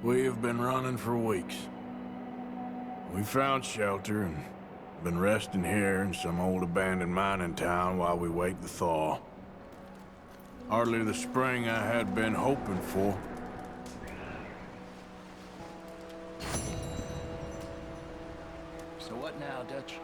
We have been running for weeks. We found shelter and been resting here in some old abandoned mining town while we wait the thaw. Hardly the spring I had been hoping for. So what now, Dutch?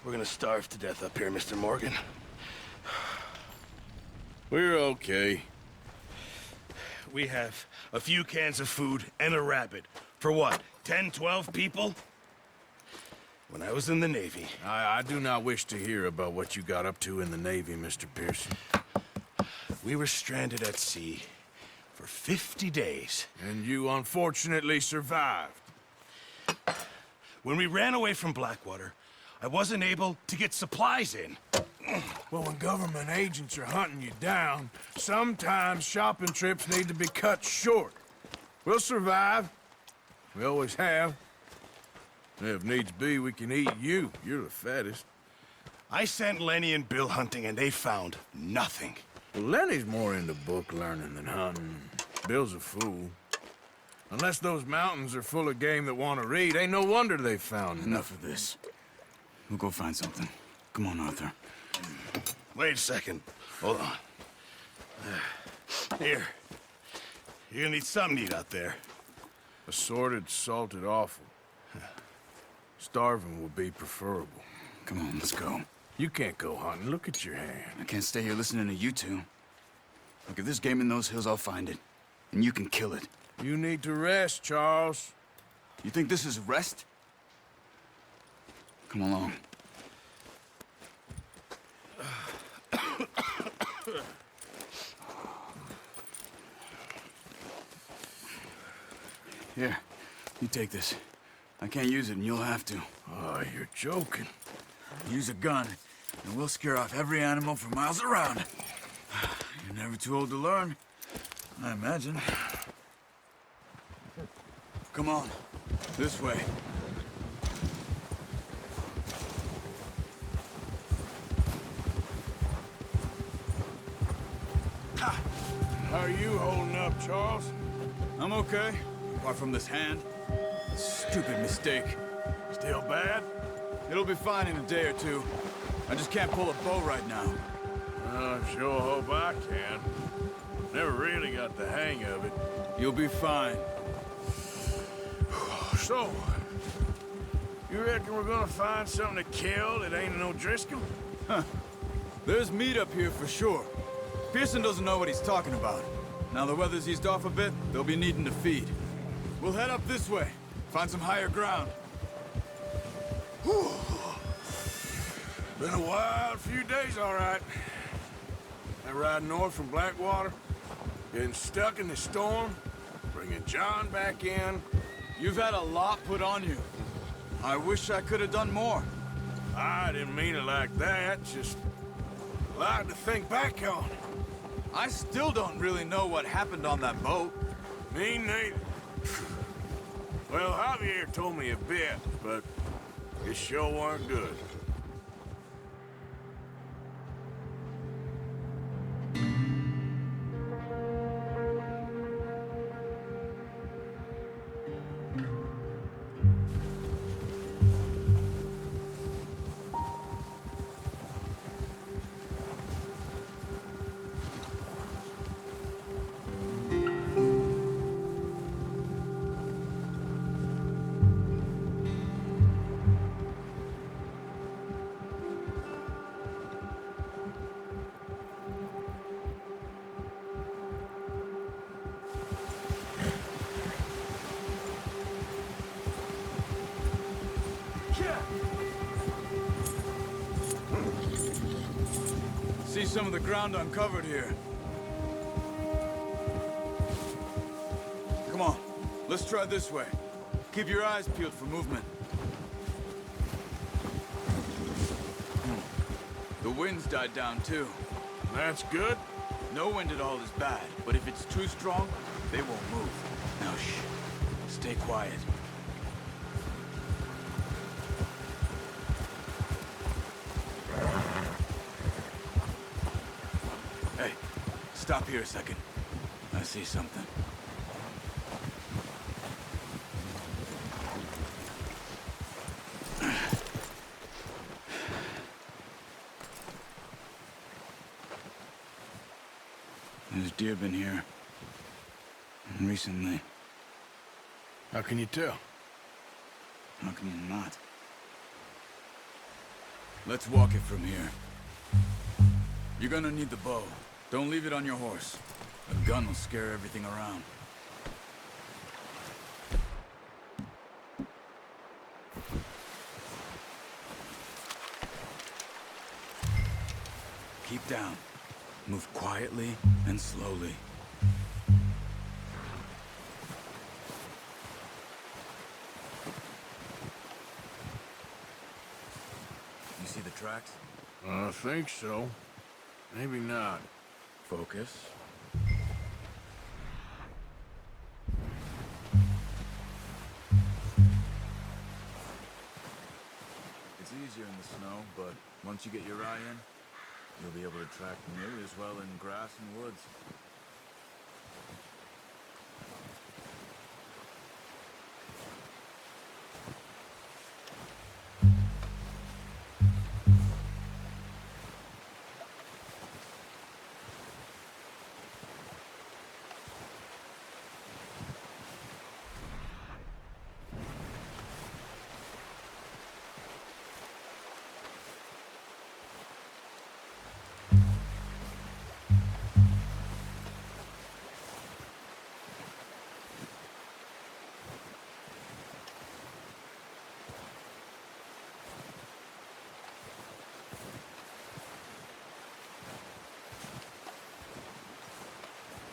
We're gonna starve to death up here, Mr. Morgan. We're okay. We have a few cans of food and a rabbit. For what, 10, 12 people? When I was in the Navy... I do not wish to hear about what you got up to in the Navy, Mr. Pearson. We were stranded at sea for 50 days. And you unfortunately survived. When we ran away from Blackwater, I wasn't able to get supplies in. Well, when government agents are hunting you down, sometimes shopping trips need to be cut short. We'll survive. We always have. If needs be, we can eat you. You're the fattest. I sent Lenny and Bill hunting, and they found nothing. Well, Lenny's more into book learning than hunting. Bill's a fool. Unless those mountains are full of game that want to read, ain't no wonder they found Enough of this. We'll go find something. Come on, Arthur. Wait a second. Hold on. Here. You're gonna need something to eat out there. Assorted, salted offal. Starving would be preferable. Come on, let's go. You can't go hunting. Look at your hand. I can't stay here listening to you two. Look, if there's game in those hills, I'll find it. And you can kill it. You need to rest, Charles. You think this is rest? Come along. Here, you take this. I can't use it, and you'll have to. Oh, you're joking. Use a gun, and we'll scare off every animal for miles around. You're never too old to learn, I imagine. Come on, this way. How are you holding up, Charles? I'm okay, apart from this hand. Stupid mistake. Still bad? It'll be fine in a day or two. I just can't pull a bow right now. I sure hope I can. Never really got the hang of it. You'll be fine. So, you reckon we're gonna find something to kill that ain't no Driscoll? There's meat up here for sure. Pearson doesn't know what he's talking about. Now the weather's eased off a bit, they'll be needing to feed. We'll head up this way, find some higher ground. Whew. Been a wild few days, all right. That ride north from Blackwater, getting stuck in the storm, bringing John back in. You've had a lot put on you. I wish I could have done more. I didn't mean it like that, just a lot to think back on. I still don't really know what happened on that boat. Me neither. Well, Javier told me a bit, but it sure weren't good. some of the ground uncovered here. Come on, let's try this way. Keep your eyes peeled for movement. The wind's died down too. That's good. No wind at all is bad, but if it's too strong, they won't move. Now shh. Stay quiet. Hey, stop here a second. I see something. There's deer been here. Recently. How can you tell? How can you not? Let's walk it from here. You're gonna need the bow. Don't leave it on your horse. A gun will scare everything around. Keep down. Move quietly and slowly. You see the tracks? I think so. Maybe not. Focus. It's easier in the snow, but once you get your eye in, you'll be able to track nearly as well in grass and woods.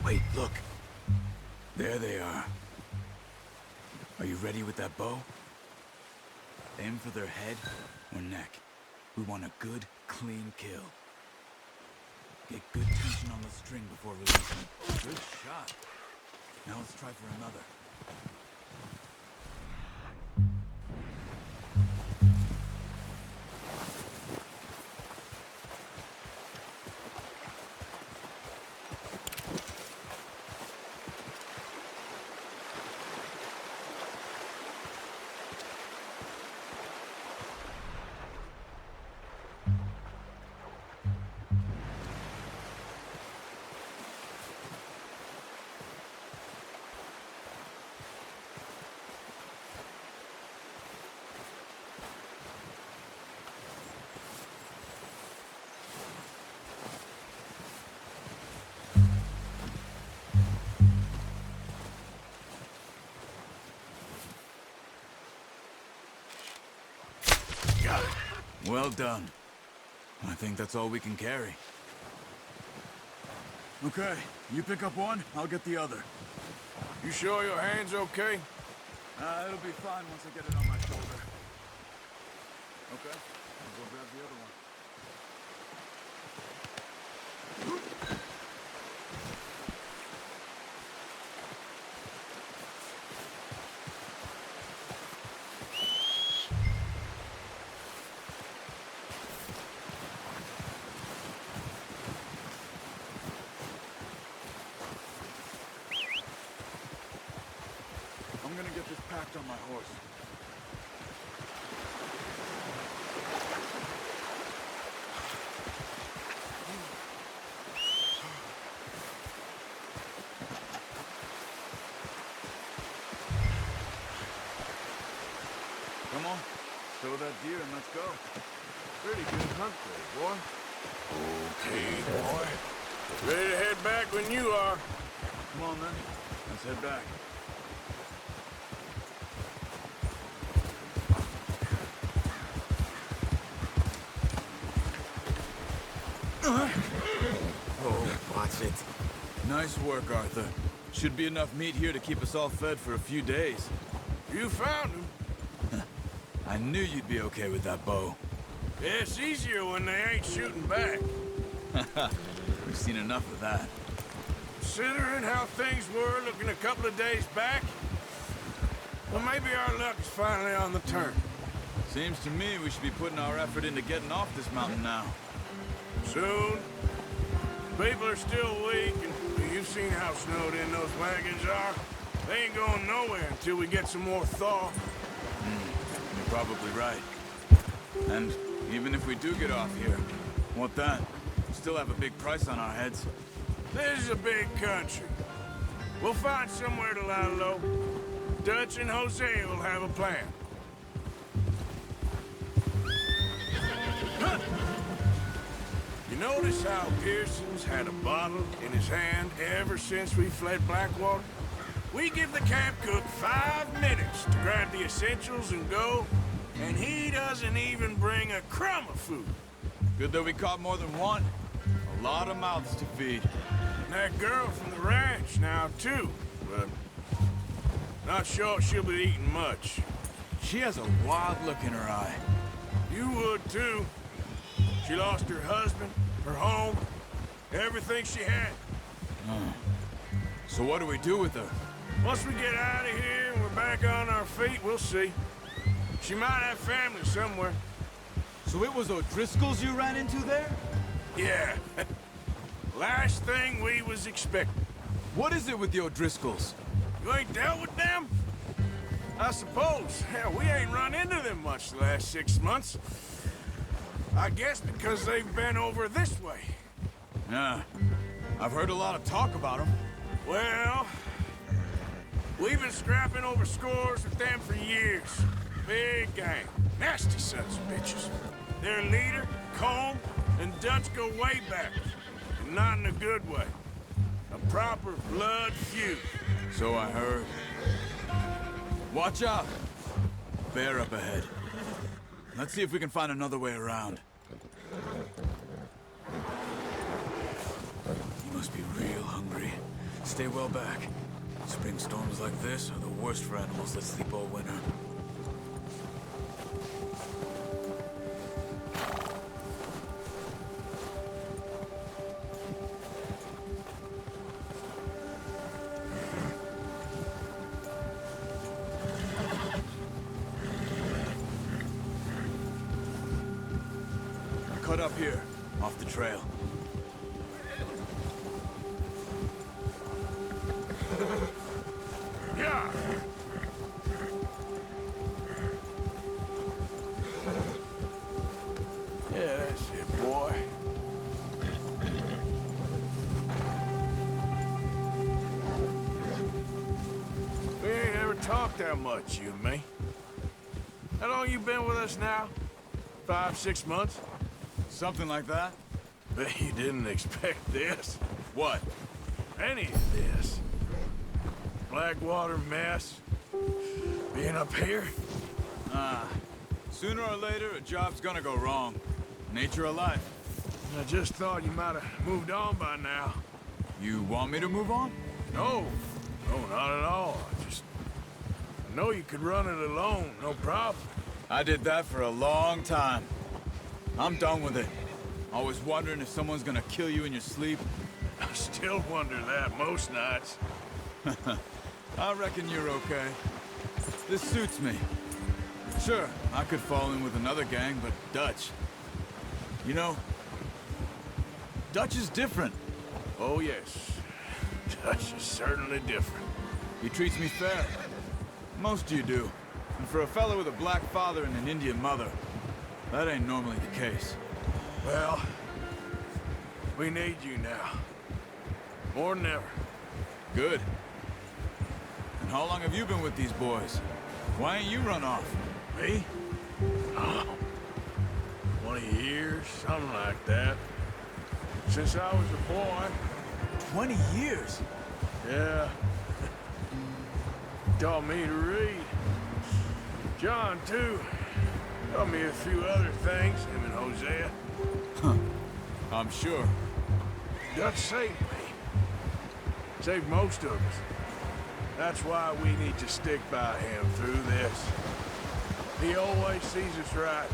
Wait, look. There they are. Are you ready with that bow? Aim for their head or neck. We want a good, clean kill. Get good tension on the string before releasing. Good shot. Now let's try for another. Got it. Well done. I think that's all we can carry. Okay, you pick up one, I'll get the other. You sure your hand's okay? It'll be fine once I get it on my shoulder. Okay, I'll go grab the other one. I'm gonna get this packed on my horse. Come on, show that deer and let's go. Pretty good hunt there, boy. Okay, boy. Ready to head back when you are. Come on then, let's head back. Watch it. Nice work, Arthur. Should be enough meat here to keep us all fed for a few days. You found him. I knew you'd be okay with that bow. Yeah, it's easier when they ain't shooting back. We've seen enough of that. Considering how things were looking a couple of days back, well, maybe our luck is finally on the turn. Seems to me we should be putting our effort into getting off this mountain now. Soon. People are still weak, and you've seen how snowed in those wagons are. They ain't going nowhere until we get some more thaw. You're probably right. And even if we do get off here, what then? We still have a big price on our heads. This is a big country. We'll find somewhere to lie low. Dutch and Hosea will have a plan. You notice how Pearson's had a bottle in his hand ever since we fled Blackwater? We give the camp cook 5 minutes to grab the essentials and go, and he doesn't even bring a crumb of food. Good that we caught more than one. A lot of mouths to feed. And that girl from the ranch now, too, but not sure she'll be eating much. She has a wild look in her eye. You would, too. She lost her husband, her home, everything she had. So what do we do with her? Once we get out of here and we're back on our feet, we'll see. She might have family somewhere. So it was O'Driscoll's you ran into there? Yeah. Last thing we was expecting. What is it with the O'Driscolls? You ain't dealt with them? I suppose. Hell, we ain't run into them much the last 6 months. I guess because they've been over this way. Yeah. I've heard a lot of talk about them. Well, we've been scrapping over scores with them for years. Big gang. Nasty sons of bitches. Their leader, Colm, and Dutch go way back. And not in a good way. A proper blood feud. So I heard. Watch out! Bear up ahead. Let's see if we can find another way around. You must be real hungry. Stay well back. Spring storms like this are the worst for animals that sleep all winter. Cut up here, off the trail. Yeah. Yeah, that's it, boy. We ain't ever talked that much, you and me. How long you been with us now? 5, 6 months? Something like that? Bet you didn't expect this. What? Any of this. Blackwater mess. Being up here. Sooner or later, a job's gonna go wrong. Nature of life. I just thought you might have moved on by now. You want me to move on? No. No, not at all. I know you could run it alone, no problem. I did that for a long time. I'm done with it. Always wondering if someone's gonna kill you in your sleep. I still wonder that most nights. I reckon you're okay. This suits me. Sure, I could fall in with another gang, but Dutch... You know, Dutch is different. Oh, yes. Dutch is certainly different. He treats me fair. Most of you do. And for a fellow with a black father and an Indian mother, that ain't normally the case. Well, we need you now. More than ever. Good. And how long have you been with these boys? Why ain't you run off? Me? Oh, 20 years, something like that. Since I was a boy. 20 years? Yeah. Taught me to read. John, too. Taught me a few other things, him and Hosea. I'm sure. Dutch saved me. Saved most of us. That's why we need to stick by him through this. He always sees us right.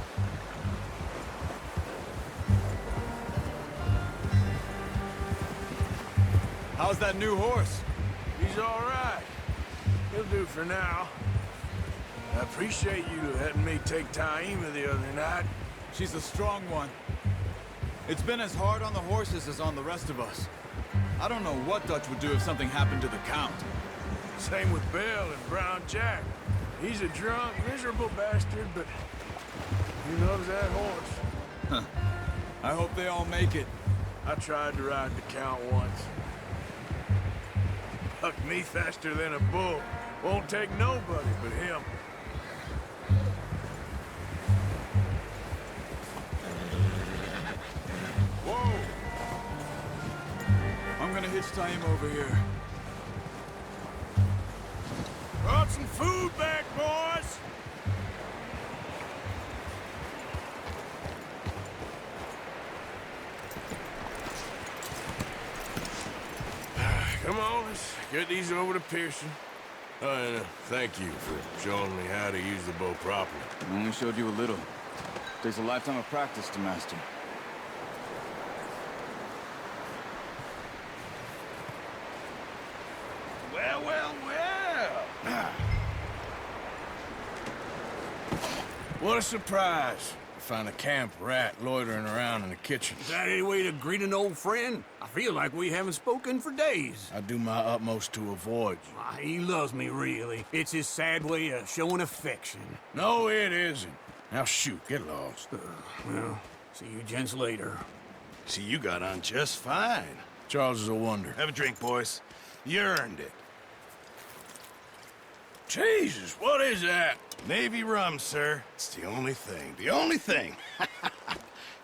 How's that new horse? He's all right. He'll do for now. I appreciate you letting me take Taima the other night. She's a strong one. It's been as hard on the horses as on the rest of us. I don't know what Dutch would do if something happened to the Count. Same with Bill and Brown Jack. He's a drunk, miserable bastard, but he loves that horse. I hope they all make it. I tried to ride the Count once. Hucked me faster than a bull. Won't take nobody but him. Whoa! I'm gonna hitch Taima over here. Brought some food back, boys! Come on, let's get these over to Pearson. And thank you for showing me how to use the bow properly. I only showed you a little. Takes a lifetime of practice to master. Well, well, well. What a surprise. To find a camp rat loitering around in the kitchen. Is that any way to greet an old friend? I feel like we haven't spoken for days. I do my utmost to avoid you. He loves me, really. It's his sad way of showing affection. No, it isn't. Now shoot, get lost. Well, see you gents later. See, you got on just fine. Charles is a wonder. Have a drink, boys. You earned it. Jesus, what is that? Navy rum, sir. It's the only thing. The only thing.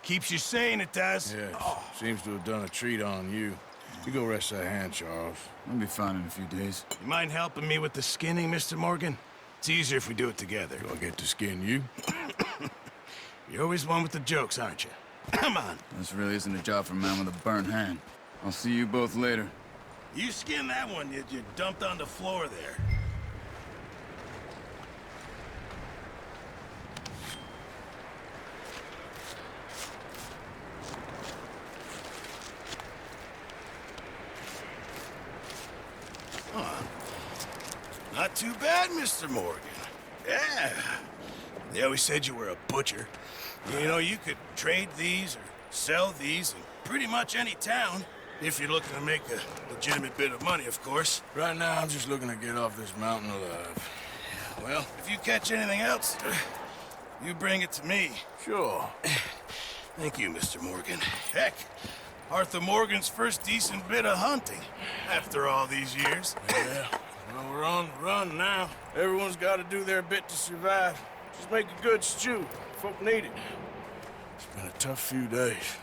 Keeps you sane, it does. Yes, seems to have done a treat on you. You go rest that hand, Charles. I'll be fine in a few days. You mind helping me with the skinning, Mr. Morgan? It's easier if we do it together. Do I get to skin you? You're always one with the jokes, aren't you? Come on. This really isn't a job for a man with a burnt hand. I'll see you both later. You skin that one you dumped on the floor there. Not too bad, Mr. Morgan. Yeah. They always said you were a butcher. You know, you could trade these or sell these in pretty much any town. If you're looking to make a legitimate bit of money, of course. Right now, I'm just looking to get off this mountain alive. Well, if you catch anything else, you bring it to me. Sure. Thank you, Mr. Morgan. Heck, Arthur Morgan's first decent bit of hunting after all these years. Yeah. Well, we're on the run now. Everyone's got to do their bit to survive. Just make a good stew. Folk need it. It's been a tough few days.